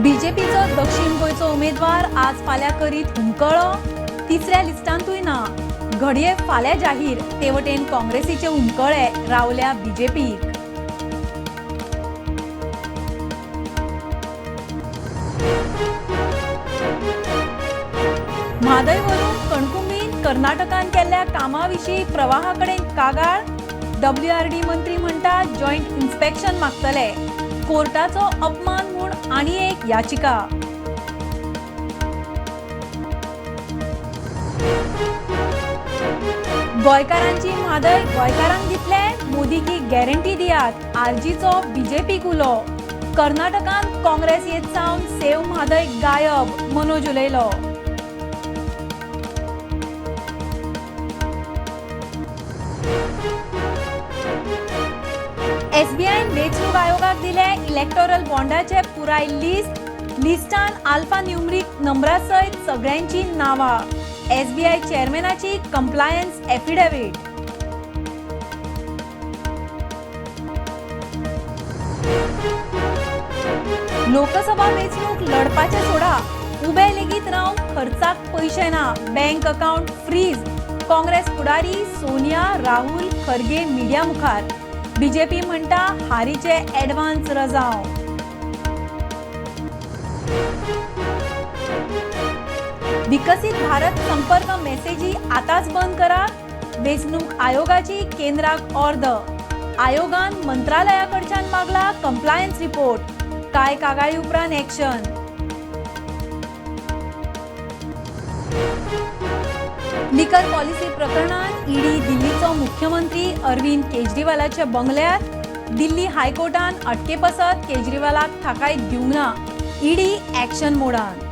बीजेपीचो दक्षिण गोंयचो उमेदवार आज फाल्यां करीत हुमकळो, तिसऱ्या लिस्टांतूय ना. घडये फाल्यां जाहीर, तेवटेन काँग्रेसीचे हुमकळे रावल्या बीजेपीक. म्हादय व्हरून कणकुंबीन कर्नाटकान केल्ल्या कामाविशीं प्रवाहाकडेन कागाळ. WRD मंत्री म्हणटा जॉयंट इन्स्पेक्शन मागतले. कोर्टाचो अपमान म्हूण आनी एक याचिका. गोंयकारांची म्हादय गोंयकारांक दितले, मोदी की गॅरंटी दियात. आरजीचो बीजेपीक उलो. कर्नाटकांत काँग्रेस येत सावन सेव म्हादय गायब, मनोज उलयलो. SBIन वेंचणूक आयोगाक दिले इलेक्टोरल बॉन्डाचे पुराय लिस्टान अल्फा न्यूमरीक नंबरा सयत सगळ्यांची नावां. SBI चेअरमॅनाची कंप्लायन्स एफिडेविट. लोकसभा वेंचणूक लढपाचे सोडा, उबे लेगीत रावन खर्चाक पयशे ना, बँक अकाउंट फ्रीज. काँग्रेस फुडारी सोनिया राहुल खरगे मिडिया मुखार. बीजेपी म्हणटा हारीचे एडव्हान्स रजाव. विकसित भारत संपर्क मेसेजी आताच बंद करा. वेंचणूक आयोगाची केंद्राक ऑर्द. आयोगान मंत्रालयाकडच्यान मागला कंप्लायन्स रिपोर्ट. कांय कागाळी उपरांत एक्शन. लिकर पॉलिसी प्रकरणात ईडी दिल्लीचो मुख्यमंत्री अरविंद केजरीवालाच्या बंगल्यार. दिल्ली हायकोर्टान अटके पसत केजरीवालाक थाकाय दिवंक ना. ED action मोडान.